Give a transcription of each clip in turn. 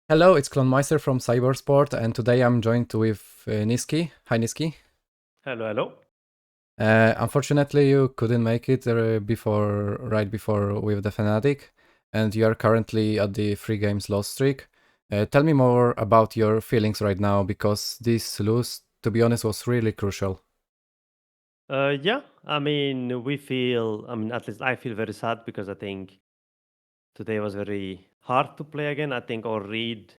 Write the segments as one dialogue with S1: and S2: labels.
S1: Hello, it's clonemeister from Cybersport, and today I'm joined with Nisqy. Hi, Nisqy.
S2: Hello, hello.
S1: Unfortunately, you couldn't make it right before with the Fnatic, and you are currently at the 3 games loss streak. Tell me more about your feelings right now, because this lose, to be honest, was really crucial.
S2: Yeah, I mean, at least I feel very sad because I think today was very hard to play again. I think our read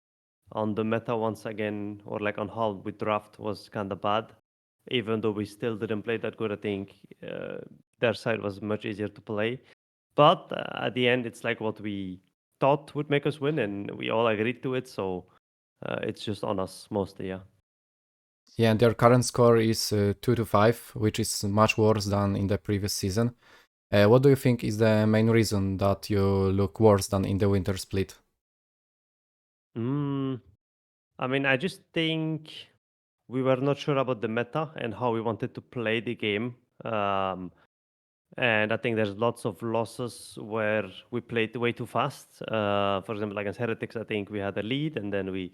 S2: on the meta once again, or like on how we draft, was kind of bad. Even though we still didn't play that good, I think their side was much easier to play. But at the end, it's like what we thought would make us win, and we all agreed to it. So it's just on us mostly, yeah.
S1: Yeah, and their current score is 2-5, which is much worse than in the previous season. What do you think is the main reason that you look worse than in the winter split?
S2: Mm, I mean, I just think we were not sure about the meta and how we wanted to play the game. And I think there's lots of losses where we played way too fast. For example, against Heretics, I think we had a lead and then we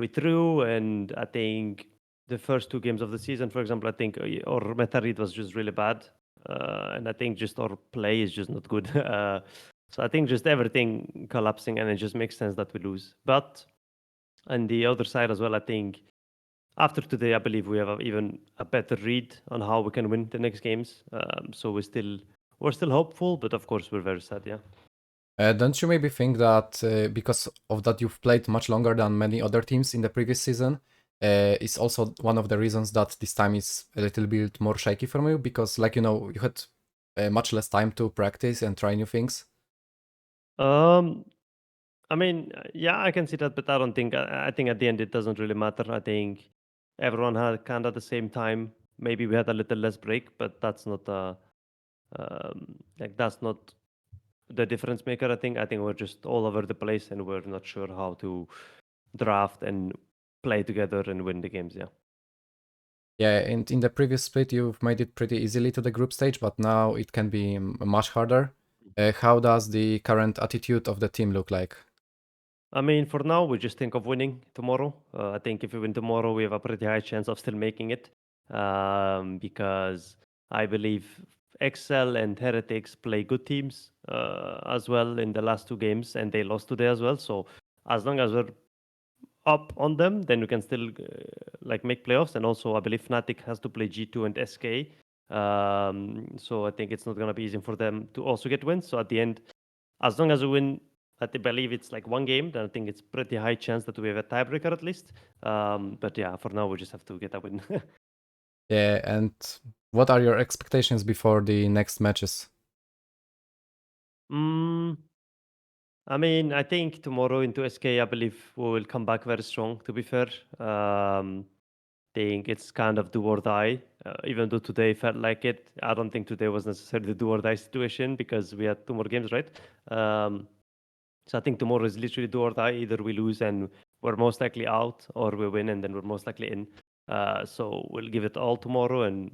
S2: threw. And I think the first 2 games of the season, for example, I think our meta read was just really bad. And I think just our play is just not good. So I think just everything collapsing and it just makes sense that we lose. But on the other side as well, I think after today, I believe we have even a better read on how we can win the next games. So we're still hopeful, but of course we're very sad. Yeah.
S1: Don't you maybe think that because of that you've played much longer than many other teams in the previous season, is also one of the reasons that this time is a little bit more shaky from you? Because, like, you had much less time to practice and try new things.
S2: Um. I mean, yeah, I can see that, but I don't think. I think at the end it doesn't really matter. I think everyone had kind of the same time. Maybe we had a little less break, but that's not that's not the difference maker. I think we're just all over the place and we're not sure how to draft and play together and win the games. Yeah.
S1: Yeah, and in the previous split you've made it pretty easily to the group stage, but now it can be much harder. How does the current attitude of the team look like?
S2: I mean, for now, we just think of winning tomorrow. I think if we win tomorrow, we have a pretty high chance of still making it because I believe Excel and Heretics play good teams as well in the last 2 games, and they lost today as well. So as long as we're up on them, then we can still like make playoffs. And also, I believe Fnatic has to play G2 and SK. So I think it's not going to be easy for them to also get wins. So at the end, as long as we win, believe it's like 1 game, then I think it's pretty high chance that we have a tiebreaker at least. But yeah, for now we just have to get a win.
S1: Yeah, and what are your expectations before the next matches?
S2: mm, I mean, I think tomorrow into SK, I believe we will come back very strong. To be fair, think it's kind of do or die. Even though today felt like it, I don't think today was necessarily the do or die situation because we had 2 more games, right? Um, So I think tomorrow is literally do or die. Either we lose and we're most likely out, or we win and then we're most likely in. So we'll give it all tomorrow and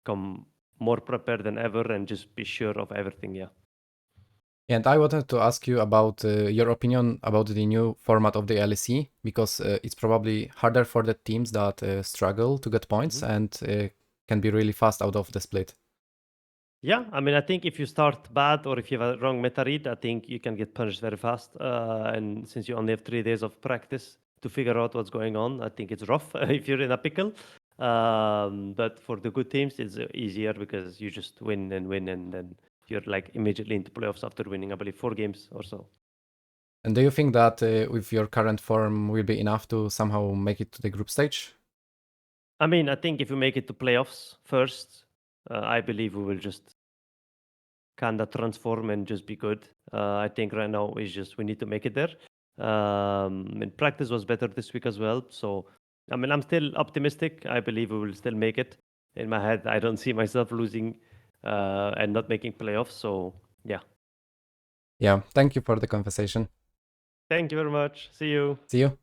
S2: come more prepared than ever and just be sure of everything. Yeah.
S1: And I wanted to ask you about your opinion about the new format of the LEC, because it's probably harder for the teams that struggle to get points
S2: Mhm.
S1: and can be really fast out of the split.
S2: Yeah, I mean, I think if you start bad or if you have a wrong meta read, I think you can get punished very fast. And since you only have 3 days of practice to figure out what's going on, I think it's rough if you're in a pickle. But for the good teams, it's easier because you just win and then you're like immediately into playoffs after winning, I believe, 4 games or so.
S1: And do you think that with your current form will be enough to somehow make it to the group stage?
S2: I mean, I think if we make it to playoffs first, I believe we will just kind of transform and just be good. I think right now is just we need to make it there. And practice was better this week as well. So, I mean, I'm still optimistic. I believe we will still make it. In my head, I don't see myself losing and not making playoffs. So, yeah.
S1: Yeah, thank you for the conversation.
S2: Thank you very much. See you.
S1: See you.